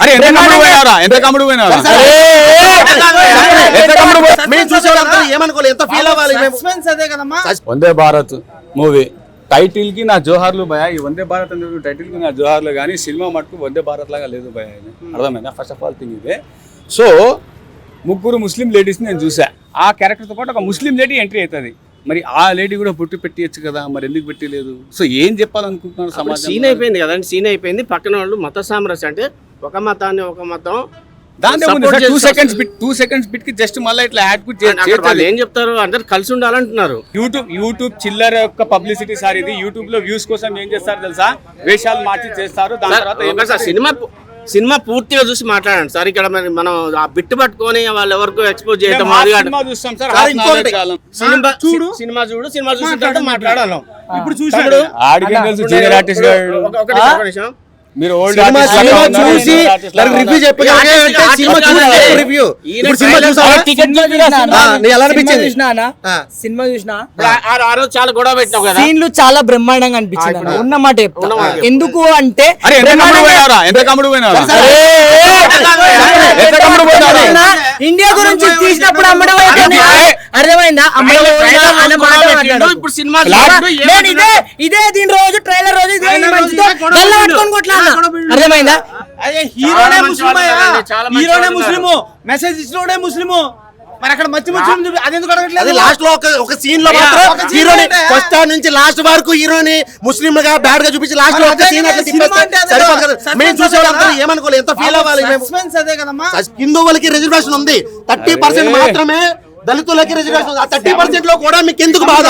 అరే ఎంత కమ్ముడు పోయినారా ఎంత కమ్ముడు పోయినారా మేము చూసేవాళ్ళందరూ ఏమనుకోలేదు, ఎంత ఫీల్ అవ్వాలి మేము. వందే భారత్ మూవీ టైటిల్ కి నా జోహార్లు భయ. ఈ వందే భారత్ అనే టైటిల్ కి నా జోహార్లు కానీ సినిమా మటుకు వందే భారత్ లాగా లేదు భయ. అర్థమైందా? ఫస్ట్ ఆఫ్ ఆల్ థింగ్ ఇదే. సో ముగ్గురు ముస్లిం లేడీస్ని నేను చూసా. ఆ క్యారెక్టర్తో పాటు ఒక ముస్లిం లేడీ ఎంట్రీ అవుతుంది. మరి ఆ లేడీ కూడా పుట్టి పెట్టియచ్చు కదా, మరి ఎందుకు పెట్టలేదు? సో ఏం చెప్పాలనుకుంటున్నారు సమాజం? సీన్ అయిపోయింది కదండి, సీన్ అయిపోయింది. పక్కన వాళ్ళు మత సామరస్యం అంటే ఒక మతాన్ని ఒక మతం దాంట్లో 2 సెకండ్స్ బిట్ కి జస్ట్ మళ్ళీ ఇట్లా యాడ్ ఏం చెప్తారు, అందరు కలిసి ఉండాలంటున్నారు. యూట్యూబ్ చిల్లర యొక్క పబ్లిసిటీ సార్ ఇది. యూట్యూబ్ లో వ్యూస్ కోసం ఏం చేస్తారు తెలుసా? వేషాలు మార్చి చేస్తారు. దాని తర్వాత సినిమా పూర్తిగా చూసి మాట్లాడండి సార్. ఇక్కడ మనం ఆ బిట్టు పట్టుకొని వాళ్ళు ఎవరికి ఎక్స్పోజ్ చేయడం చూస్తాం సార్. సినిమా చూసిన తర్వాత మాట్లాడాలి. ఇప్పుడు చూసాడు మీరు ఓల్డ్ చూసి రివ్యూ చెప్పి సినిమా చూసినా చాలా గొడవ పెట్టినావు కదా. సీన్లు చాలా బ్రహ్మాండంగా అనిపించింది ఉన్నమాట. ఎందుకు అంటే ఇండియా గురించి తీసినప్పుడు అమ్మడం అర్థమైందా? ఇప్పుడు సినిమా ఇదే దీని రోజు ట్రైలర్ రోజు అర్థమైందా? హీరోనే ముస్లిము, మెసేజ్ ఇచ్చినోడే ముస్లిము, మరి అక్కడ మంచి ముస్లిం అదెందుకు అడగట్లేదు? లాస్ట్ లో ఒక సీన్ లో మాత్రం హీరోని ఫస్ట్ నుంచి లాస్ట్ వరకు హీరోని ముస్లిం గా బ్యాడ్ గా చూపించి లాస్ట్ లో ఒక సీన్ మేము చూసేవాళ్ళందరూ ఏమనుకోలేదు, ఎంత ఫీల్ అవ్వాలి మేము. హిందువులకి రిజర్వేషన్ ఉంది, 30% మాత్రమే దళితులకి రిజర్వేషన్. 30% లో కూడా మీకు ఎందుకు బాధ?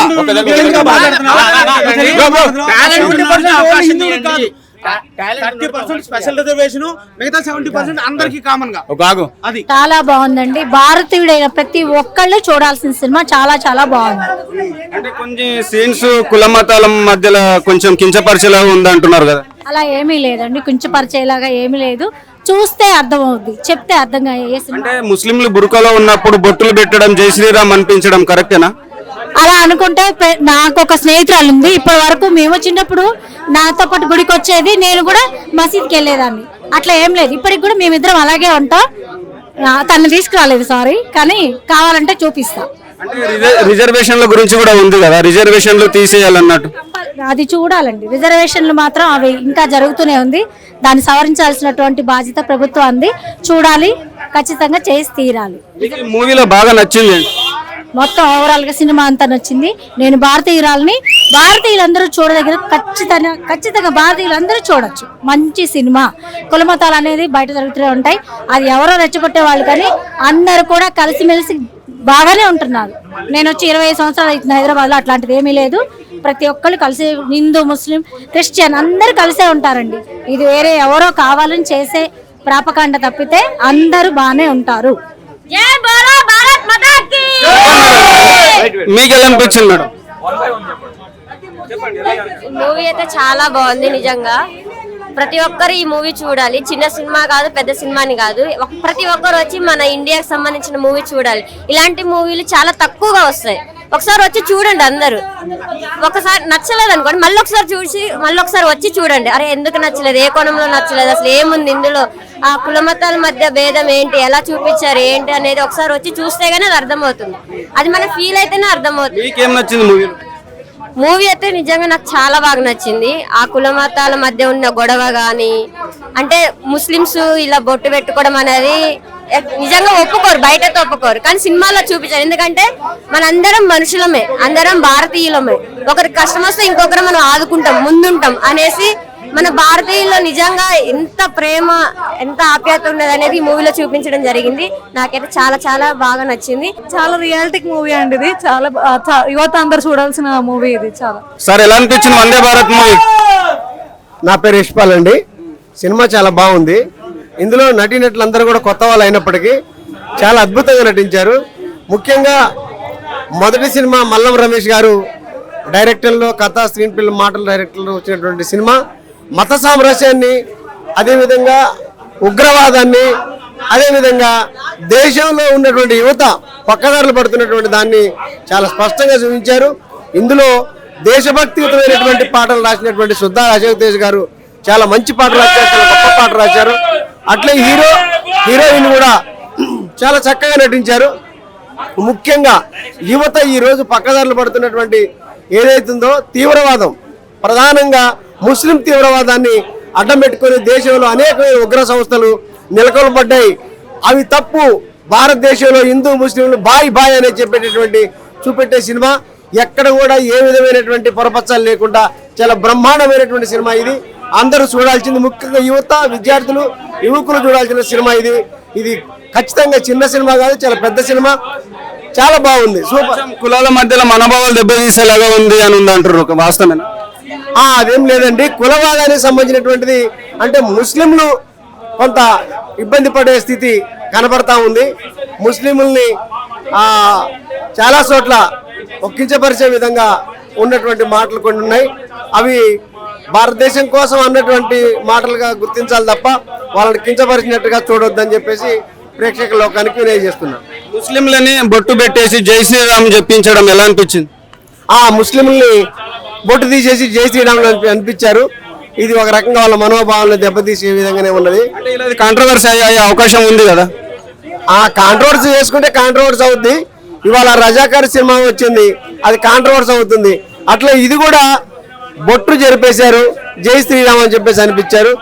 స్పెషల్ రిజర్వేషన్, మిగతా 70% అందరికి కామన్ గా. అది చాలా బాగుందండి. భారతీయుడైన ప్రతి ఒక్కళ్ళు చూడాల్సిన సినిమా. చాలా చాలా బాగుంది. అంటే కొన్ని సీన్స్ కుల మతాల మధ్యలో కొంచెం కించపరిచేలాగా ఉంది అంటున్నారు కదా. అలా ఏమీ లేదండి, కించపరిచేలాగా ఏమీ లేదు. చూస్తే అర్థం అవుద్ది, చెప్తే అర్థం అంటే ముస్లింలు బురకలో ఉన్నప్పుడు బొట్టులు పెట్టడం, జై శ్రీరామ్ అనిపించడం కరెక్టేనా? అలా అనుకుంటే నాకు ఒక స్నేహితురాలు ఉంది. ఇప్పటి వరకు మేము చిన్నప్పుడు నాతో పాటు గుడికి వచ్చేది, నేను కూడా మసీద్కి వెళ్ళేదాన్ని. అట్లా ఏం లేదు, ఇప్పటికి కూడా మేమిద్దరం అలాగే ఉంటాం. తను తీసుకురాలేదు సారీ, కానీ కావాలంటే చూపిస్తా. రిజర్వేషన్ల గురించి కూడా ఉంది కదా, రిజర్వేషన్లు తీసేయాలన్నట్టు. అది చూడాలండి. రిజర్వేషన్లు మాత్రం అవి ఇంకా జరుగుతూనే ఉంది. దాన్ని సవరించాల్సినటువంటి బాధ్యత ప్రభుత్వం అంది. చూడాలి, ఖచ్చితంగా చేసి తీరాలి. మూవీలో బాగా నచ్చింది మొత్తం ఓవరాల్ గా సినిమా అంతా నచ్చింది. నేను భారతీయురాలని, భారతీయులందరూ చూడదగిన ఖచ్చితంగా భారతీయులందరూ చూడొచ్చు. మంచి సినిమా. కులమతాలు అనేది బయట జరుగుతూనే ఉంటాయి, అది ఎవరో రెచ్చగొట్టే వాళ్ళు, కానీ అందరూ కూడా కలిసిమెలిసి బాగానే ఉంటున్నారు. నేను వచ్చి 25 సంవత్సరాలు అవుతుంది హైదరాబాద్ లో. అట్లాంటిది ఏమీ లేదు. ప్రతి ఒక్కళ్ళు కలిసి, హిందూ ముస్లిం క్రిస్టియన్ అందరూ కలిసే ఉంటారండి. ఇది వేరే ఎవరో కావాలని చేసే ప్రాపకాండ తప్పితే అందరూ బాగానే ఉంటారు. మీకు ఎలా అనిపించింది మేడం? మూవీ అయితే చాలా బాగుంది నిజంగా. ప్రతి ఒక్కరు ఈ మూవీ చూడాలి. చిన్న సినిమా కాదు, పెద్ద సినిమాని కాదు, ప్రతి ఒక్కరు వచ్చి మన ఇండియాకి సంబంధించిన మూవీ చూడాలి. ఇలాంటి మూవీలు చాలా తక్కువగా వస్తాయి. ఒకసారి వచ్చి చూడండి అందరూ. ఒకసారి నచ్చలేదు అనుకోండి, మళ్ళీ ఒకసారి వచ్చి చూడండి. అరే ఎందుకు నచ్చలేదు, ఏ కోణంలో నచ్చలేదు, అసలు ఏముంది ఇందులో, ఆ కులమతాల మధ్య భేదం ఏంటి, ఎలా చూపించారు ఏంటి అనేది ఒకసారి వచ్చి చూస్తే గానీ అది అర్థమవుతుంది. అది మన ఫీల్ అయితేనే అర్థమవుతుంది. మూవీ అయితే నిజంగా నాకు చాలా బాగా నచ్చింది. ఆ కుల మతాల మధ్య ఉన్న గొడవ గాని, అంటే ముస్లిమ్స్ ఇలా బొట్టు పెట్టుకోవడం అనేది నిజంగా ఒప్పుకోరు, బయటతో ఒప్పుకోరు, కానీ సినిమాలో చూపించారు. ఎందుకంటే మనందరం మనుషులమే, అందరం భారతీయులమే. ఒకరికి కష్టం వస్తే ఇంకొకరు మనం ఆదుకుంటాం, ముందుంటాం అనేసి మన భారతీయుల్లో నిజంగా ఎంత ప్రేమ, ఎంత ఆప్యాయత ఉన్నది అనేది ఈ మూవీలో చూపించడం జరిగింది. నాకైతే చాలా చాలా బాగా నచ్చింది. చాలా రియాలిటిక్ మూవీ అండి ఇది. చాలా యువత అందరు చూడాల్సిన మూవీ ఇది. చాలా సార్ ఎలా అనిపించింది వందే భారత్ మూవీ? నా పేరు యశ్పాల్ అండి. సినిమా చాలా బాగుంది. ఇందులో నటీనటులందరూ కూడా కొత్త వాళ్ళు అయినప్పటికీ చాలా అద్భుతంగా నటించారు. ముఖ్యంగా మొదటి సినిమా మల్లం రమేష్ గారు డైరెక్టర్లో, కథ, స్క్రీన్ ప్లే, మాటల డైరెక్టర్లో వచ్చినటువంటి సినిమా మత సామరస్యాన్ని, అదేవిధంగా ఉగ్రవాదాన్ని, అదేవిధంగా దేశంలో ఉన్నటువంటి యువత పక్కదారులు పడుతున్నటువంటి దాన్ని చాలా స్పష్టంగా చూపించారు. ఇందులో దేశభక్తియుతమైనటువంటి పాటలు రాసినటువంటి సుద్దా అశోక్ తేజ్ గారు చాలా మంచి పాటలు రాశారు, చాలా గొప్ప పాటలు రాశారు. అట్లే హీరోయిన్ కూడా చాలా చక్కగా నటించారు. ముఖ్యంగా యువత ఈ రోజు పక్కదారులు పడుతున్నటువంటి ఏదైతుందో తీవ్రవాదం, ప్రధానంగా ముస్లిం తీవ్రవాదాన్ని అడ్డం పెట్టుకుని దేశంలో అనేకమైన ఉగ్ర సంస్థలు నెలకొల్పడ్డాయి. అవి తప్పు. భారతదేశంలో హిందూ ముస్లింలు బాయ్ బాయ్ అని చెప్పేటటువంటి చూపెట్టే సినిమా. ఎక్కడ కూడా ఏ విధమైనటువంటి పొరపచ్చాలు లేకుండా చాలా బ్రహ్మాండమైనటువంటి సినిమా ఇది. అందరూ చూడాల్సింది, ముఖ్యంగా యువత, విద్యార్థులు, యువకులు చూడాల్సిన సినిమా ఇది. ఇది ఖచ్చితంగా చిన్న సినిమా కాదు, చాలా పెద్ద సినిమా. చాలా బాగుంది, సూపర్. కులాల మధ్యలో మనోభావాలు దెబ్బతీసేలాగా ఉంది అని ఉంది అంటారు, వాస్తవేనా? అదేం లేదండి. కులవాదానికి సంబంధించినటువంటిది అంటే ముస్లింలు కొంత ఇబ్బంది పడే స్థితి కనబడతా ఉంది. ముస్లింలని చాలా చోట్ల కించపరిచే విధంగా ఉన్నటువంటి మాటలు కొన్ని ఉన్నాయి. అవి భారతదేశం కోసం అన్నటువంటి మాటలుగా గుర్తించాలి తప్ప వాళ్ళని కించపరిచినట్టుగా చూడొద్దని చెప్పేసి ప్రేక్షక లోకానికి వినియోగిస్తున్నాను. ముస్లింలని బొట్టు పెట్టేసి జై శ్రీరామ్ చెప్పించడం ఎలా అనిపించింది? ముస్లింలని బొట్టు తీసేసి జై శ్రీరామ్ అనిపించారు. ఇది ఒక రకంగా వాళ్ళ మనోభావాలను దెబ్బతీసే విధంగానే ఉన్నది. అంటే ఇలా కాంట్రవర్సీ అయ్యే అవకాశం ఉంది కదా? కాంట్రవర్సీ చేసుకుంటే కాంట్రవర్సీ అవుద్ది. ఇవాళ రజాకార్ సినిమా వచ్చింది, అది కాంట్రవర్సీ అవుతుంది. అట్లా ఇది కూడా బొట్టు జరిపేశారు, జై శ్రీరామ్ అని చెప్పేసి అనిపించారు.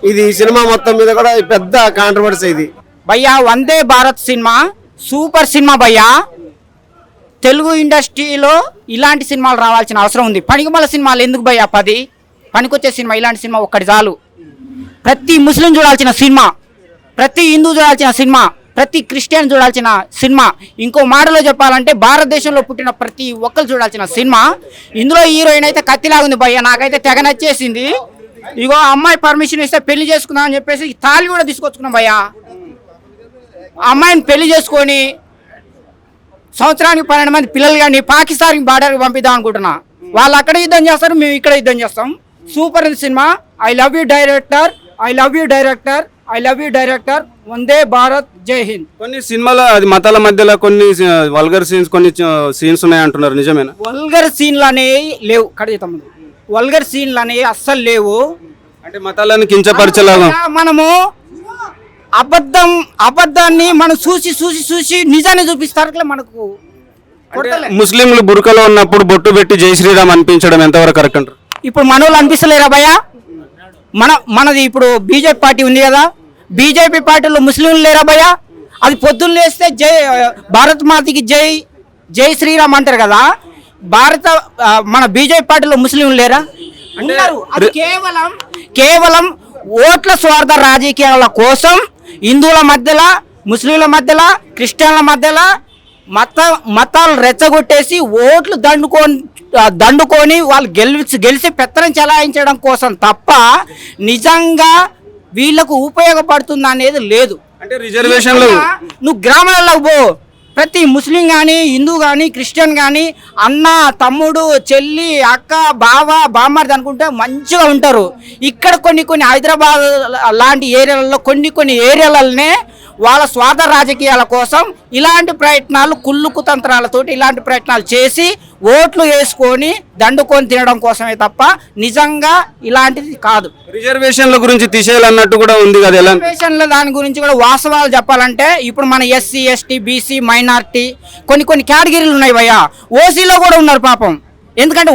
ఇది సినిమా మొత్తం మీద కూడా పెద్ద కాంట్రవర్సీ. ఇది భయ్యా Vande Bharat cinema super cinema భయ్యా. తెలుగు ఇండస్ట్రీలో ఇలాంటి సినిమాలు రావాల్సిన అవసరం ఉంది. పనికిమాల సినిమాలు ఎందుకు భయ్యా 10? పనికొచ్చే సినిమా ఇలాంటి సినిమా ఒక్కటి చాలు. ప్రతి ముస్లిం చూడాల్సిన సినిమా, ప్రతి హిందూ చూడాల్సిన సినిమా, ప్రతి క్రిస్టియన్ చూడాల్సిన సినిమా. ఇంకో మాటలో చెప్పాలంటే భారతదేశంలో పుట్టిన ప్రతి ఒక్కరు చూడాల్సిన సినిమా. ఇందులో హీరోయిన్ అయితే కత్తిలాగుంది భయ్య, నాకైతే తెగ నచ్చేసింది. ఇగో అమ్మాయి పర్మిషన్ ఇస్తే పెళ్లి చేసుకుందాం అని చెప్పేసి తాళి కూడా తీసుకొచ్చుకున్నాం భయ్య. అమ్మాయిని పెళ్లి చేసుకొని సంవత్సరానికి 12 మంది పిల్లలు కానీ పాకిస్తాన్ బార్డర్కి పంపిద్దాం అనుకుంటున్నా. వాళ్ళు అక్కడ యుద్ధం చేస్తారు, మేము ఇక్కడ యుద్ధం చేస్తాం. Super cinema. I love you director, I love you director, I love you director. వందే భారత్, జై హింద్. కొన్ని సినిమాల అది మతాల మధ్యలో కొన్ని వల్గర్ సీన్స్, కొన్ని సీన్స్ ఉన్నాయి అంటున్నారు, నిజమేనా? వల్గర్ సీన్లు అనేవి లేవు కడితమ్ముడు, వల్గర్ సీన్లు అనేవి అస్సలు లేవు. అంటే మతాలను కించపరిచేలాగా మనము అబద్ధాన్ని మనం చూసి నిజాన్ని చూపిస్తారు. మనకు ముస్లింలు బురకలో ఉన్నప్పుడు బొట్టు పెట్టి జై శ్రీరామ్ అనిపించడం ఎంతవరకు కరెక్ట్ అంటారు? ఇప్పుడు మన వాళ్ళు అనిపిస్తలేరా భయ్య? మనది ఇప్పుడు బీజేపీ పార్టీ ఉంది కదా, బీజేపీ పార్టీలో ముస్లింలు లేరా భయ్య? అది పొద్దున్న లేస్తే జై భారత్ మాతకి జై, జై శ్రీరామ్ అంటారు కదా. మన బీజేపీ పార్టీలో ముస్లింలు లేరా? ఉన్నారు. అది కేవలం ఓట్ల స్వార్థ రాజకీయాల కోసం హిందువుల మధ్యలో, ముస్లింల మధ్యలో, క్రిస్టియన్ల మధ్యలో మతాలు రెచ్చగొట్టేసి ఓట్లు దండుకొని వాళ్ళు గెలిచి పెత్తనం చెలాయించడం కోసం తప్ప నిజంగా వీళ్ళకు ఉపయోగపడుతుంది అనేది లేదు. అంటే రిజర్వేషన్లు నువ్వు గ్రామాలకు పో, ప్రతి ముస్లిం కానీ, హిందూ కానీ, క్రిస్టియన్ కానీ అన్న, తమ్ముడు, చెల్లి, అక్క, బావ, బామ్మర్ది అనుకుంటే మంచిగా ఉంటారు. ఇక్కడ కొన్ని హైదరాబాద్ లాంటి ఏరియాలలో కొన్ని ఏరియాలనే వాళ్ళ స్వార్థ రాజకీయాల కోసం ఇలాంటి ప్రయత్నాలు, కుళ్ళు కుతంత్రాలతోటి ఇలాంటి ప్రయత్నాలు చేసి ఓట్లు వేసుకొని దండుకొని తినడం కోసమే తప్ప నిజంగా ఇలాంటిది కాదు. రిజర్వేషన్ల గురించి తీసేయాలన్నట్టు కూడా ఉంది కదా. రిజర్వేషన్ల దాని గురించి కూడా వాస్తవాలు చెప్పాలంటే ఇప్పుడు మన ఎస్సీ, ఎస్టీ, బీసీ, మైనారిటీ కొన్ని కేటగిరీలు ఉన్నాయి భయ్య. ఓసీలో కూడా ఉన్నారు పాపం. ఎందుకంటే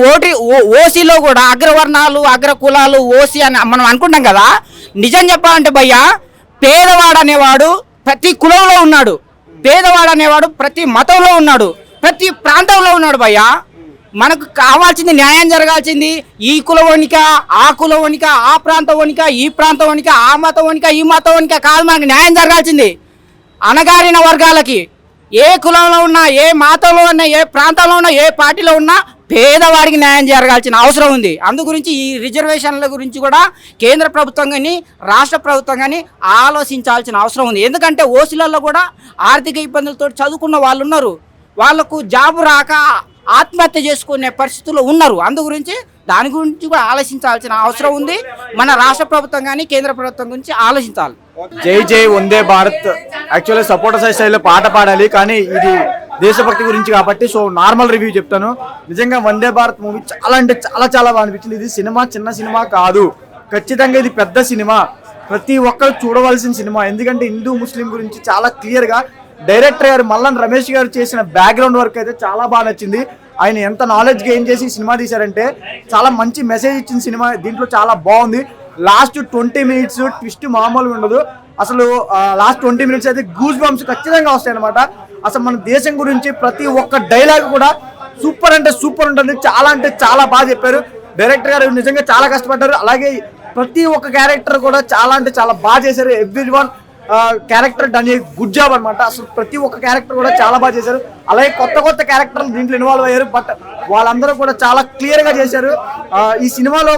ఓసీలో కూడా అగ్రవర్ణాలు, అగ్ర కులాలు, ఓసీ అని మనం అనుకుంటాం కదా. నిజం చెప్పాలంటే భయ్య, పేదవాడు అనేవాడు ప్రతి కులంలో ఉన్నాడు, పేదవాడు అనేవాడు ప్రతి మతంలో ఉన్నాడు, ప్రతి ప్రాంతంలో ఉన్నాడు భయ్య. మనకు కావాల్సింది న్యాయం జరగాల్సింది ఈ కులవనిక, ఆ కులవనిక, ఆ ప్రాంతవనిక, ఈ ప్రాంతవనిక, ఆ మతవనిక, ఈ మతవనిక కాదు. మనకు న్యాయం జరగాల్సింది అణగారిన వర్గాలకి. ఏ కులంలో ఉన్నా, ఏ మతంలో ఉన్నా, ఏ ప్రాంతంలో ఉన్నా, ఏ పార్టీలో ఉన్నా పేదవాడికి న్యాయం జరగాల్సిన అవసరం ఉంది. అందు గురించి ఈ రిజర్వేషన్ల గురించి కూడా కేంద్ర ప్రభుత్వం కానీ, రాష్ట్ర ప్రభుత్వం కానీ ఆలోచించాల్సిన అవసరం ఉంది. ఎందుకంటే ఓసీలలో కూడా ఆర్థిక ఇబ్బందులతో చదువుకున్న వాళ్ళు ఉన్నారు, వాళ్లకు జాబు రాక ఆత్మహత్య చేసుకునే పరిస్థితుల్లో ఉన్నారు. అందు గురించి దాని గురించి కూడా ఆలోచించాల్సిన అవసరం ఉంది. మన రాష్ట్ర ప్రభుత్వం కానీ, కేంద్ర ప్రభుత్వం గురించి ఆలోచించాలి. జై జై వందే భారత్ యాక్చువల్లీ సపోర్టర్ స్టైల్లో పాట పాడాలి, కానీ ఇది దేశభక్తి గురించి కాబట్టి సో నార్మల్ రివ్యూ చెప్తాను. నిజంగా వందే భారత్ మూవీ చాలా అంటే చాలా బాగా అనిపించింది. ఇది సినిమా చిన్న సినిమా కాదు, ఖచ్చితంగా ఇది పెద్ద సినిమా. ప్రతి ఒక్కరు చూడవలసిన సినిమా. ఎందుకంటే హిందూ ముస్లిం గురించి చాలా క్లియర్గా డైరెక్టర్ గారు మల్లన్ రమేష్ గారు చేసిన బ్యాక్గ్రౌండ్ వర్క్ అయితే చాలా బాగా నచ్చింది. ఆయన ఎంత నాలెడ్జ్ గెయిన్ చేసి సినిమా తీశారంటే చాలా మంచి మెసేజ్ ఇచ్చిన సినిమా. దీంట్లో చాలా బాగుంది. లాస్ట్ 20 minutes ట్విస్ట్ మామూలుగా ఉండదు. అసలు లాస్ట్ 20 minutes అయితే గూస్ బంప్స్ ఖచ్చితంగా వస్తాయి అనమాట. అసలు మన దేశం గురించి ప్రతి ఒక్క డైలాగ్ కూడా సూపర్ అంటే సూపర్ ఉంటుంది. చాలా అంటే చాలా బాగా చెప్పారు. డైరెక్టర్ గారు నిజంగా చాలా కష్టపడ్డారు. అలాగే ప్రతి ఒక్క క్యారెక్టర్ కూడా చాలా అంటే చాలా బాగా చేశారు. Everyone character done a good job అనమాట. అసలు ప్రతి ఒక్క క్యారెక్టర్ కూడా చాలా బాగా చేశారు. అలాగే కొత్త క్యారెక్టర్లు దీంట్లో ఇన్వాల్వ్ అయ్యారు. బట్ వాళ్ళందరూ కూడా చాలా క్లియర్గా చేశారు. ఈ సినిమాలో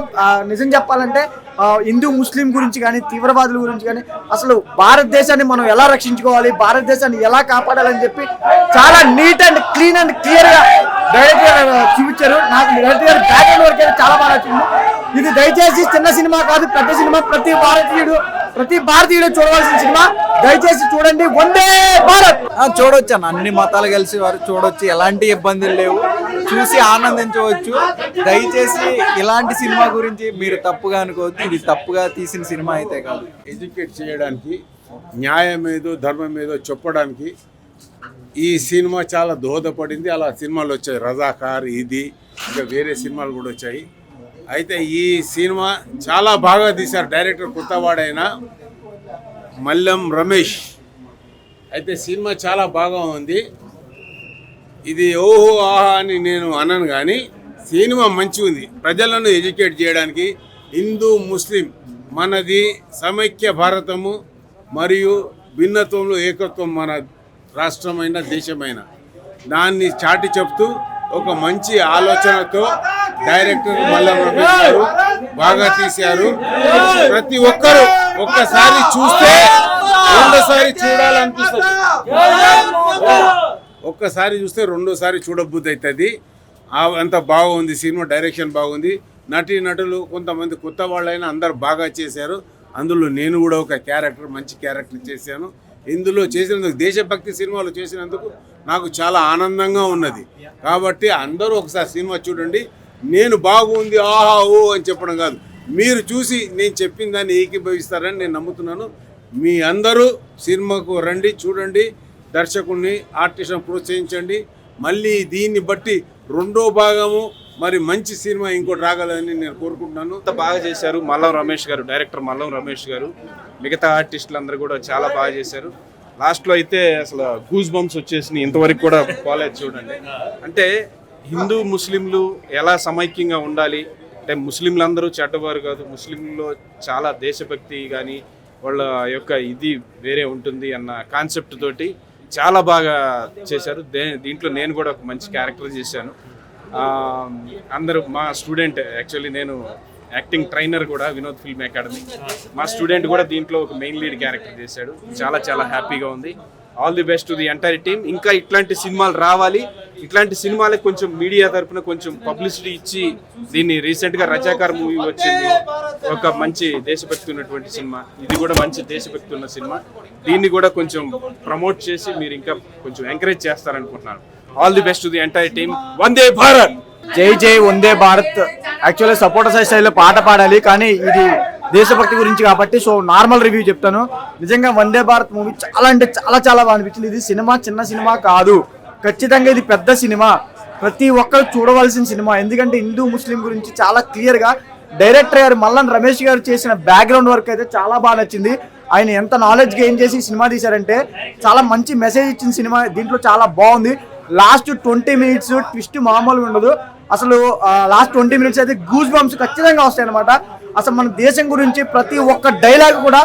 నిజం చెప్పాలంటే హిందూ ముస్లిం గురించి కానీ తీవ్రవాదుల గురించి కానీ అసలు భారతదేశాన్ని మనం ఎలా రక్షించుకోవాలి, భారతదేశాన్ని ఎలా కాపాడాలని చెప్పి చాలా నీట్ అండ్ క్లీన్ అండ్ క్లియర్గా డైరెక్టర్ చూపించారు. నాకు డైరెక్టర్ గారు బ్యాక్గ్రౌండ్ వర్క్ అయితే చాలా బాగా నచ్చింది. ఇది దయచేసి చిన్న సినిమా కాదు, పెద్ద సినిమా. ప్రతి భారతీయుడు చూడవలసిన సినిమా. దయచేసి చూడండి. వందే భారత్. చూడొచ్చు అన్న, అన్ని మతాలు కలిసి వారు చూడొచ్చు. ఎలాంటి ఇబ్బందులు లేవు, చూసి ఆనందించవచ్చు. దయచేసి ఇలాంటి సినిమా గురించి మీరు తప్పుగా అనుకోవద్దు. ఇది తప్పుగా తీసిన సినిమా అయితే కాదు. ఎడ్యుకేట్ చేయడానికి, న్యాయం ఏదో ధర్మం ఏదో చెప్పడానికి ఈ సినిమా చాలా దోహదపడింది. అలా సినిమాలు వచ్చాయి, రజాకార్, ఇది ఇంకా వేరే సినిమాలు కూడా వచ్చాయి. అయితే ఈ సినిమా చాలా బాగా తీశారు. డైరెక్టర్ కొత్తవాడైన మల్లం రమేష్. అయితే సినిమా చాలా బాగా ఉంది. ఇది ఓహో ఆహా అని నేను అనను, కానీ సినిమా మంచిగా ఉంది. ప్రజలను ఎడ్యుకేట్ చేయడానికి హిందూ ముస్లిం మనది సమైక్య భారతము మరియు భిన్నత్వంలో ఏకత్వం మన రాష్ట్రమైన దేశమైన దాన్ని చాటి చెప్తూ ఒక మంచి ఆలోచనతో డైరెక్టర్ మల్లం రమేష్ గారు బాగా తీశారు. ప్రతి ఒక్కరు ఒక్కసారి చూస్తే రెండోసారి చూడాలనిపిస్తుంది. ఒక్కసారి చూస్తే రెండోసారి చూడబుద్ధి అవుతుంది. అంత బాగుంది సినిమా. డైరెక్షన్ బాగుంది. నటులు కొంతమంది కొత్త వాళ్ళైనా అందరు బాగా చేశారు. అందులో నేను కూడా ఒక క్యారెక్టర్, మంచి క్యారెక్టర్ చేశాను. ఇందులో చేసినందుకు, దేశభక్తి సినిమాలు చేసినందుకు నాకు చాలా ఆనందంగా ఉన్నది. కాబట్టి అందరూ ఒకసారి సినిమా చూడండి. నేను బాగుంది ఆహా ఓ అని చెప్పడం కాదు, మీరు చూసి నేను చెప్పిన దాన్ని ఏకీభవిస్తారని నేను నమ్ముతున్నాను. మీ అందరూ సినిమాకు రండి, చూడండి, దర్శకుడిని ఆర్టిస్ట్ని ప్రోత్సహించండి. మళ్ళీ దీన్ని బట్టి రెండో భాగము మరి మంచి సినిమా ఇంకోటి రాగలని నేను కోరుకుంటున్నాను. అంత బాగా చేశారు మల్లం రమేష్ గారు, డైరెక్టర్ మల్లం రమేష్ గారు. మిగతా ఆర్టిస్టులు అందరూ కూడా చాలా బాగా చేశారు. లాస్ట్లో అయితే అసలు గూస్ బంప్స్ వచ్చేసి ఇంతవరకు కూడా పోలేదు. చూడండి, అంటే హిందూ ముస్లింలు ఎలా సమైక్యంగా ఉండాలి, అంటే ముస్లింలు అందరూ చెడ్డవారు కాదు, ముస్లింలో చాలా దేశభక్తి కానీ వాళ్ళ యొక్క ఇది వేరే ఉంటుంది అన్న కాన్సెప్ట్ తోటి చాలా బాగా చేశారు. దీంట్లో నేను కూడా ఒక మంచి క్యారెక్టర్ చేశాను. అందరూ మా స్టూడెంట్, యాక్చువల్లీ నేను యాక్టింగ్ ట్రైనర్ కూడా వినోద్ ఫిల్మ్ అకాడమీ. మా స్టూడెంట్ కూడా దీంట్లో ఒక మెయిన్ లీడ్ క్యారెక్టర్ చేశాడు. చాలా చాలా హ్యాపీగా ఉంది. All the best to the entire team. ఇంకా ఇట్లాంటి సినిమాలు రావాలి. ఇట్లాంటి సినిమాలకు కొంచెం మీడియా తరఫున కొంచెం పబ్లిసిటీ ఇచ్చి, దీన్ని రీసెంట్గా రజాకార్ మూవీ వచ్చింది, ఒక మంచి దేశభక్తి ఉన్నటువంటి సినిమా. ఇది కూడా మంచి దేశభక్తి ఉన్న సినిమా. దీన్ని కూడా కొంచెం ప్రమోట్ చేసి మీరు ఇంకా కొంచెం ఎంకరేజ్ చేస్తారనుకుంటున్నాను. All the best to the entire team. వందే భారత్. జై జై వందే భారత్. యాక్చువల్లీ సపోర్టర్స్ స్టైల్లో పాట పాడాలి, కానీ ఇది దేశభక్తి గురించి కాబట్టి సో నార్మల్ రివ్యూ చెప్తాను. నిజంగా వందే భారత్ మూవీ చాలా అంటే చాలా చాలా బాగా అనిపించింది. ఇది సినిమా చిన్న సినిమా కాదు, ఖచ్చితంగా ఇది పెద్ద సినిమా. ప్రతి ఒక్కరు చూడవలసిన సినిమా. ఎందుకంటే హిందూ ముస్లిం గురించి చాలా క్లియర్గా డైరెక్టర్ గారు మల్లన్ రమేష్ గారు చేసిన బ్యాక్గ్రౌండ్ వర్క్ అయితే చాలా బాగా నచ్చింది. ఆయన ఎంత నాలెడ్జ్ గెయిన్ చేసి సినిమా తీశారంటే చాలా మంచి మెసేజ్ ఇచ్చిన సినిమా. దీంట్లో చాలా బాగుంది. లాస్ట్ 20 minutes ట్విస్ట్ మామూలుగా ఉండదు. అసలు లాస్ట్ 20 minutes అయితే గూస్ బంప్స్ ఖచ్చితంగా వస్తాయి అనమాట. అసలు మన దేశం గురించి ప్రతి ఒక్క డైలాగ్ కూడా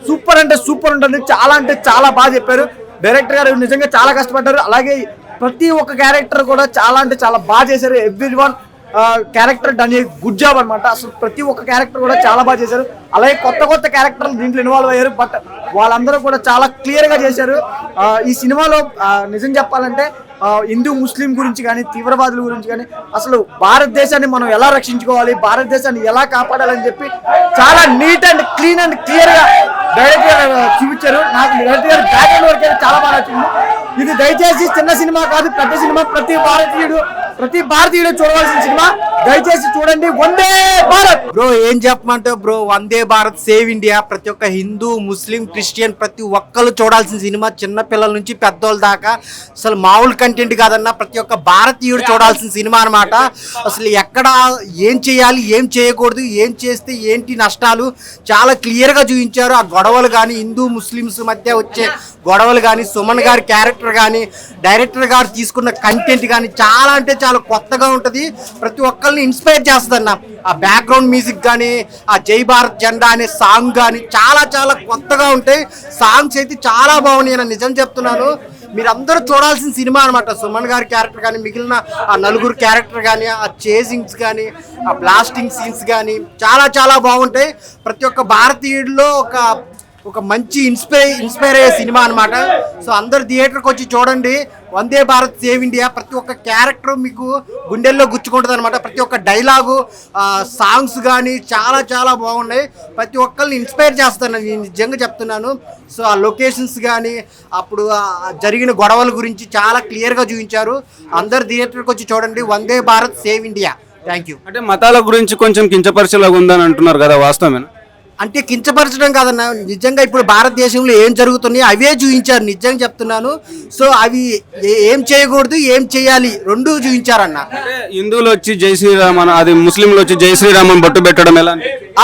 సూపర్ అంటే సూపర్ ఉంటుంది. చాలా అంటే చాలా బాగా చెప్పారు. డైరెక్టర్ గారు నిజంగా చాలా కష్టపడ్డారు. అలాగే ప్రతి ఒక్క క్యారెక్టర్ కూడా చాలా అంటే చాలా బాగా చేశారు. Everyone character done a good job అనమాట. అసలు ప్రతి ఒక్క క్యారెక్టర్ కూడా చాలా బాగా చేశారు. అలాగే కొత్త క్యారెక్టర్లు దీంట్లో ఇన్వాల్వ్ అయ్యారు. బట్ వాళ్ళందరూ కూడా చాలా క్లియర్గా చేశారు. ఈ సినిమాలో నిజం చెప్పాలంటే హిందూ ముస్లిం గురించి కానీ తీవ్రవాదుల గురించి కానీ అసలు భారతదేశాన్ని మనం ఎలా రక్షించుకోవాలి, భారతదేశాన్ని ఎలా కాపాడాలని చెప్పి చాలా నీట్ అండ్ క్లీన్ అండ్ క్లియర్గా డైరెక్టర్ చూపించారు. నాకు డైరెక్టర్ బ్యాక్గ్రౌండ్ వర్క్ అయితే చాలా బాగా నచ్చింది. ఇది దయచేసి చిన్న సినిమా కాదు, పెద్ద సినిమా. ప్రతి భారతీయుడు ప్రతి భారతీయుడు చూడవలసిన సినిమా, దయచేసి చూడండి వందే భారత్. బ్రో ఏం చెప్పమంటే బ్రో, వందే భారత్ సేవ్ ఇండియా ప్రతి ఒక్క హిందూ, ముస్లిం, క్రిస్టియన్ ప్రతి ఒక్కరు చూడాల్సిన సినిమా. చిన్న పిల్లల నుంచి పెద్దోళ్ళ దాకా అసలు మామూలు కంటెంట్ కాదన్న, ప్రతి ఒక్క భారతీయుడు చూడాల్సిన సినిమా అనమాట. అసలు ఎక్కడ ఏం చేయాలి, ఏం చేయకూడదు, ఏం చేస్తే ఏంటి నష్టాలు చాలా క్లియర్గా చూపించారు. ఆ గొడవలు కానీ, హిందూ ముస్లిమ్స్ మధ్య వచ్చే గొడవలు కానీ, సుమన్ గారి క్యారెక్టర్ కానీ, డైరెక్టర్ గారు తీసుకున్న కంటెంట్ కానీ చాలా అంటే చాలా కొత్తగా ఉంటుంది. ప్రతి ఒక్కరిని ఇన్స్పైర్ చేస్తుందన్న. ఆ బ్యాక్గ్రౌండ్ మ్యూజిక్ కానీ, ఆ జై భారత్ జెండా అనే సాంగ్ కానీ చాలా చాలా కొత్తగా ఉంటాయి. సాంగ్స్ అయితే చాలా బాగున్నాయి. నేను నిజం చెప్తున్నాను, మీరందరూ చూడాల్సిన సినిమా అనమాట. సుమన్ గారి క్యారెక్టర్ కానీ, మిగిలిన ఆ నలుగురు క్యారెక్టర్ కానీ, ఆ చేసింగ్స్ కానీ, ఆ బ్లాస్టింగ్ సీన్స్ కానీ చాలా చాలా బాగుంటాయి. ప్రతి ఒక్క భారతీయుడిలో ఒక మంచి ఇన్స్పైర్ అయ్యే సినిమా అనమాట. సో అందరు థియేటర్కి వచ్చి చూడండి వందే భారత్ సేవ్ ఇండియా. ప్రతి ఒక్క క్యారెక్టర్ మీకు గుండెల్లో గుచ్చుకుంటుంది అనమాట. ప్రతి ఒక్క డైలాగు, సాంగ్స్ కానీ చాలా చాలా బాగున్నాయి. ప్రతి ఒక్కరిని ఇన్స్పైర్ చేస్తాను నేను నిజంగా చెప్తున్నాను. సో ఆ లొకేషన్స్ కానీ, అప్పుడు జరిగిన గొడవల గురించి చాలా క్లియర్గా చూపించారు. అందరు థియేటర్కి వచ్చి చూడండి వందే Bharat save India. Thank you. అంటే మతాల గురించి కొంచెం కించపరిచేలాగా ఉందని అంటున్నారు కదా, వాస్తవమేనా? అంటే కించపరచడం కాదన్న, నిజంగా ఇప్పుడు భారతదేశంలో ఏం జరుగుతున్నాయి అవే చూపించారు. నిజంగా చెప్తున్నాను. సో అవి ఏం చేయకూడదు, ఏం చేయాలి రెండు చూపించారన్న. హిందువులు వచ్చి జై శ్రీరామ్, అది ముస్లింలు వచ్చి జై శ్రీరామ్ అని బొట్టు పెట్టడం ఎలా?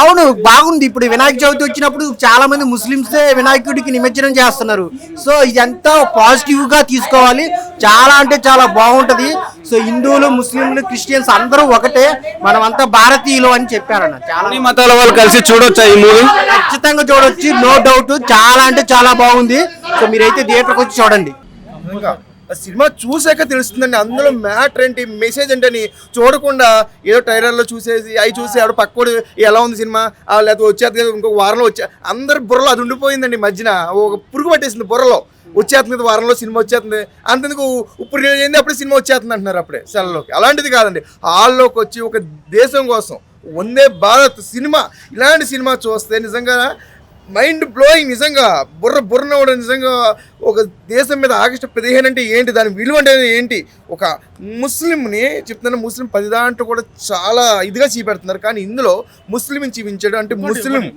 అవును, బాగుంది. ఇప్పుడు వినాయక చవితి వచ్చినప్పుడు చాలా మంది ముస్లిమ్సే వినాయకుడికి నిమజ్జనం చేస్తున్నారు. సో ఇదంతా పాజిటివ్ గా తీసుకోవాలి. చాలా అంటే చాలా బాగుంటది. సో హిందువులు, ముస్లింలు, క్రిస్టియన్స్ అందరూ ఒకటే, మనమంతా భారతీయులు అని చెప్పారన్న. చాలా మతాల వాళ్ళు కలిసి చూడొచ్చా ఈ మూవీ? ఖచ్చితంగా చూడొచ్చు, నో డౌట్. చాలా అంటే చాలా బాగుంది. సో మీరైతే థియేటర్కి వచ్చి చూడండి. సినిమా చూసాక తెలుస్తుందండి అందులో మ్యాటర్ ఏంటి, మెసేజ్ ఏంటని. చూడకుండా ఏదో ట్రైలర్లో చూసేసి అవి చూసి ఆడు పక్కోడు ఎలా ఉంది సినిమా, లేకపోతే వచ్చేది కదా ఇంకొక వారంలో అందరి బుర్రలో అది ఉండిపోయిందండి. మధ్యన ఒక పురుగు పట్టేసింది బుర్రలో. వచ్చేస్తుంది వారంలో సినిమా వచ్చేస్తుంది, అంతెందుకు ఇప్పుడు రిలీజ్ అయింది అప్పుడే సినిమా వచ్చేస్తుంది అంటున్నారు అప్పుడే సెలవులోకి. అలాంటిది కాదండి, హాల్లోకి వచ్చి ఒక దేశం కోసం వందే భారత్ సినిమా, ఇలాంటి సినిమా చూస్తే నిజంగా మైండ్ బ్లోయింగ్. నిజంగా బుర్ర నిజంగా ఒక దేశం మీద ఆగస్టు 15 అంటే ఏంటి, దాని విలువ అంటే ఏంటి. ఒక ముస్లింని చెప్తున్నా, ముస్లిం 10 దాంట్లో కూడా చాలా ఇదిగా చూపెడుతున్నారు. కానీ ఇందులో ముస్లింని చూపించాడు అంటే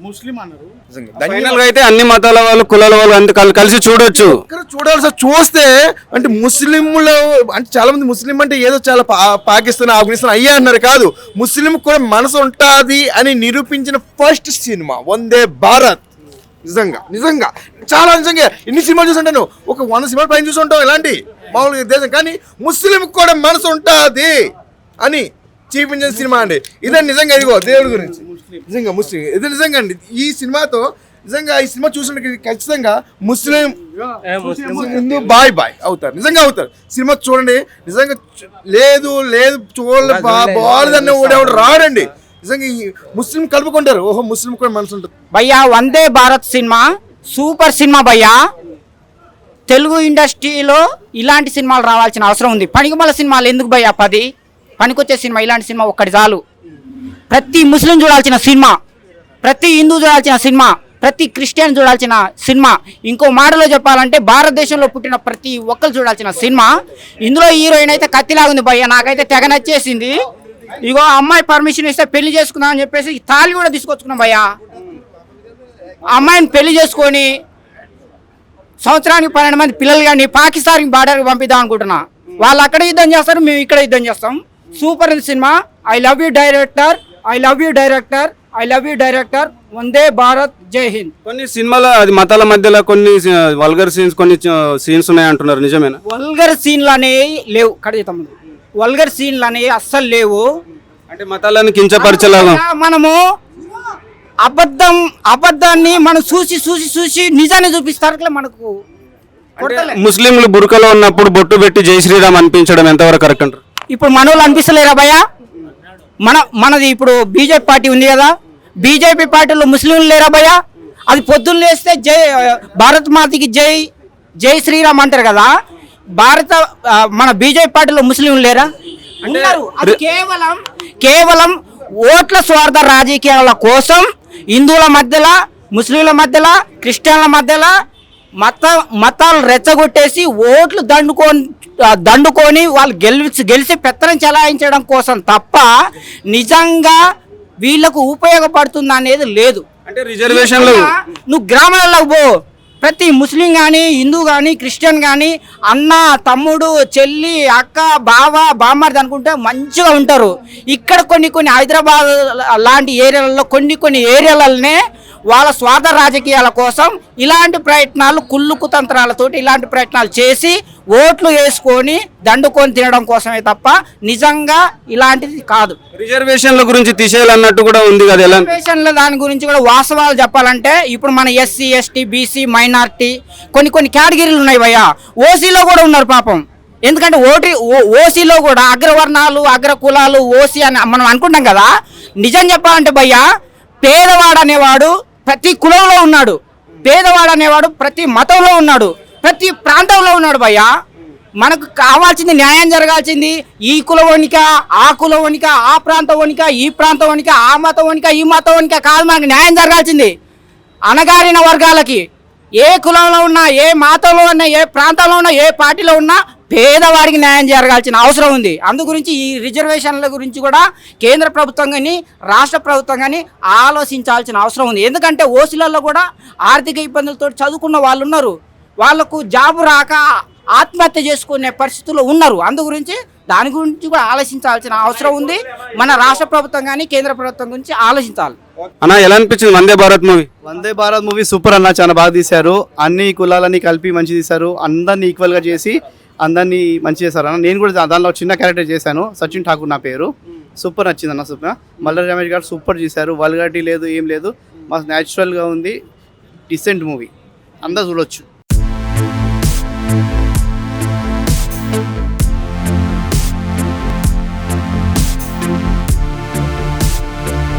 ముస్లిం అన్నారు. అయితే అన్ని మతాల వాళ్ళు, కులాల వాళ్ళు కలిసి చూడొచ్చు. చూడాల్సి చూస్తే అంటే ముస్లింలు అంటే చాలా మంది ముస్లిం అంటే ఏదో చాలా పాకిస్తాన్, ఆఫ్ఘనిస్తాన్ అయ్యే అన్నారు. కాదు, ముస్లిం కూడా మనసు ఉంటుంది అని నిరూపించిన ఫస్ట్ సినిమా వందే భారత్. నిజంగా చాలా నిజంగా ఎన్ని సినిమాలు చూసుంటాను, ఒక 100 సినిమాలు పైన చూసుంటాం ఇలాంటి మామూలుగా దేశం. కానీ ముస్లిం కూడా మనసు ఉంటుంది అని చూపించిన సినిమా అండి ఇదే. నిజంగా ఇదిగో దేవుడి గురించి నిజంగా ముస్లిం ఇది నిజంగా అండి. ఈ సినిమాతో నిజంగా ఈ సినిమా చూసినట్టు ఖచ్చితంగా ముస్లిం హిందూ బాయ్ అవుతారు, నిజంగా అవుతారు. సినిమా చూడండి, నిజంగా లేదు చూడలే బాగాలేదన్న ఓడేవాడు రాడండి. నిజంగా ముస్లిం కలుపుకుంటారు, ఓహో ముస్లిం కూడా మనసు ఉంటుంది. భయ్యా Vande Bharat cinema super cinema భయ్యా. తెలుగు ఇండస్ట్రీలో ఇలాంటి సినిమాలు రావాల్సిన అవసరం ఉంది. పనికిమాల సినిమాలు ఎందుకు భయ్యా 10? పనికొచ్చే సినిమా ఇలాంటి సినిమా ఒక్కటి చాలు. ప్రతి ముస్లిం చూడాల్సిన సినిమా, ప్రతి హిందూ చూడాల్సిన సినిమా, ప్రతి క్రిస్టియన్ చూడాల్సిన సినిమా. ఇంకో మాటలో చెప్పాలంటే భారతదేశంలో పుట్టిన ప్రతి ఒక్కరు చూడాల్సిన సినిమా. ఇందులో హీరోయిన్ అయితే కత్తిలాగుంది భయ్యా, నాకైతే తెగ నచ్చేసింది. ఇగో అమ్మాయి పర్మిషన్ ఇస్తే పెళ్లి చేసుకుందాం అని చెప్పేసి తాళి కూడా తీసుకొచ్చుకున్నాం భయ్యా. అమ్మాయిని పెళ్లి చేసుకొని సంవత్సరానికి 12 మంది పిల్లలు కానీ పాకిస్తాన్కి బార్డర్కి పంపిద్దాం అనుకుంటున్నా. వాళ్ళు అక్కడ యుద్ధం చేస్తారు, మేము ఇక్కడ యుద్ధం చేస్తాం. Super cinema. I love you director. వందే భారత్, జై హింద్. కొన్ని సినిమాలో అది మతాల మధ్యలో కొన్ని వల్గర్ సీన్స్, కొన్ని సీన్స్ ఉన్నాయి అంటున్నారు, నిజమేనా? వల్గర్ సీన్లు అనేవి లేవు తమ్ముడు, వల్గర్ సీన్లు అనేవి అస్సలు లేవు. అంటే మతాలను కించపరిచేలాగా మనము అబద్ధాన్ని మనం చూసి నిజాన్ని చూపిస్తారు. మనకు ముస్లింలు బురకలో ఉన్నప్పుడు బొట్టు పెట్టి జై శ్రీరామ్ అనిపించడం ఎంతవరకు కరెక్ట్ అంటారు? ఇప్పుడు మనోళ్ళు అనిపిస్తలేరా భయ్యా? మనది ఇప్పుడు బీజేపీ పార్టీ ఉంది కదా, బీజేపీ పార్టీలో ముస్లింలు లేరా భయ్యా? అది పొద్దున్న లేస్తే భారత్ మాతకి జై శ్రీరామ్ అంటారు కదా. మన బీజేపీ పార్టీలో ముస్లింలు లేరా? అంటారు. అది కేవలం ఓట్ల స్వార్థ రాజకీయాల కోసం హిందువుల మధ్యలో, ముస్లింల మధ్యలో, క్రిస్టియన్ల మధ్యలో మతాలు రెచ్చగొట్టేసి ఓట్లు దండుకొని వాళ్ళు గెలిచి పెత్తనం చెలాయించడం కోసం తప్ప నిజంగా వీళ్ళకు ఉపయోగపడుతుంది అనేది లేదు. అంటే రిజర్వేషన్లు నువ్వు గ్రామాలలో పో, ప్రతి ముస్లిం కానీ హిందూ కానీ క్రిస్టియన్ కానీ అన్న తమ్ముడు చెల్లి అక్క బావ బామ్మర్ది అనుకుంటే మంచిగా ఉంటారు. ఇక్కడ కొన్ని హైదరాబాద్ లాంటి ఏరియాలలో కొన్ని ఏరియాలనే వాళ్ళ స్వార్థ రాజకీయాల కోసం ఇలాంటి ప్రయత్నాలు కుళ్ళు కుతంత్రాలతోటి ఇలాంటి ప్రయత్నాలు చేసి ఓట్లు వేసుకొని దండుకొని తినడం కోసమే తప్ప నిజంగా ఇలాంటిది కాదు. రిజర్వేషన్ల గురించి తీసేయాలన్నట్టు కూడా ఉంది కదా. రిజర్వేషన్ల దాని గురించి కూడా వాస్తవాలు చెప్పాలంటే ఇప్పుడు మన ఎస్సీ ఎస్టీ బీసీ మైనార్టీ కొన్ని కేటగిరీలు ఉన్నాయి భయ్యా. ఓసీలో కూడా ఉన్నారు పాపం. ఎందుకంటే ఓసీలో కూడా అగ్రవర్ణాలు అగ్ర కులాలు ఓసీ అని మనం అనుకుంటాం కదా. నిజం చెప్పాలంటే భయ్యా, పేదవాడు అనేవాడు ప్రతి కులంలో ఉన్నాడు, పేదవాడు అనేవాడు ప్రతి మతంలో ఉన్నాడు, ప్రతి ప్రాంతంలో ఉన్నాడు భయ్యా. మనకు కావాల్సింది న్యాయం జరగాల్సింది ఈ కులవనిక ఆ కులవనిక ఆ ప్రాంతవనిక ఈ ప్రాంతవనిక ఆ మతవనిక ఈ మతవనిక కాదు. మనకు న్యాయం జరగాల్సింది అణగారిన వర్గాలకి ఏ కులంలో ఉన్నా ఏ మతంలో ఉన్నా ఏ ప్రాంతంలో ఉన్నా ఏ పార్టీలో ఉన్నా పేదవాడికి న్యాయం జరగాల్సిన అవసరం ఉంది. అందు గురించి ఈ రిజర్వేషన్ల గురించి కూడా కేంద్ర ప్రభుత్వం కానీ రాష్ట్ర ప్రభుత్వం కానీ ఆలోచించాల్సిన అవసరం ఉంది. ఎందుకంటే ఓసీలలో కూడా ఆర్థిక ఇబ్బందులతో చదువుకున్న వాళ్ళు ఉన్నారు, వాళ్లకు జాబు రాక ఆత్మహత్య చేసుకునే పరిస్థితుల్లో ఉన్నారు. అందు గురించి దాని గురించి కూడా ఆలోచించాల్సిన అవసరం ఉంది. మన రాష్ట్ర ప్రభుత్వం కానీ కేంద్ర ప్రభుత్వం గురించి ఆలోచించాలి. అన్న ఎలా అనిపించింది Vande Bharat movie? Vande Bharat movie super అన్న, చాలా బాగా తీశారు. అన్ని కులాలని కలిపి మంచి తీశారు, అందరినీ ఈక్వల్గా చేసి అందరినీ మంచి చేశారు అన్న. నేను కూడా దానిలో చిన్న క్యారెక్టర్ చేశాను, సచిన్ ఠాకూర్ నా పేరు. సూపర్ నచ్చింది అన్న. సూపర్ మల్లారి రమేష్ గారు సూపర్ చేశారు, వల్గారిటీ లేదు ఏం లేదు, మాకు న్యాచురల్గా ఉంది. డిసెంట్ మూవీ, అందరూ చూడొచ్చు.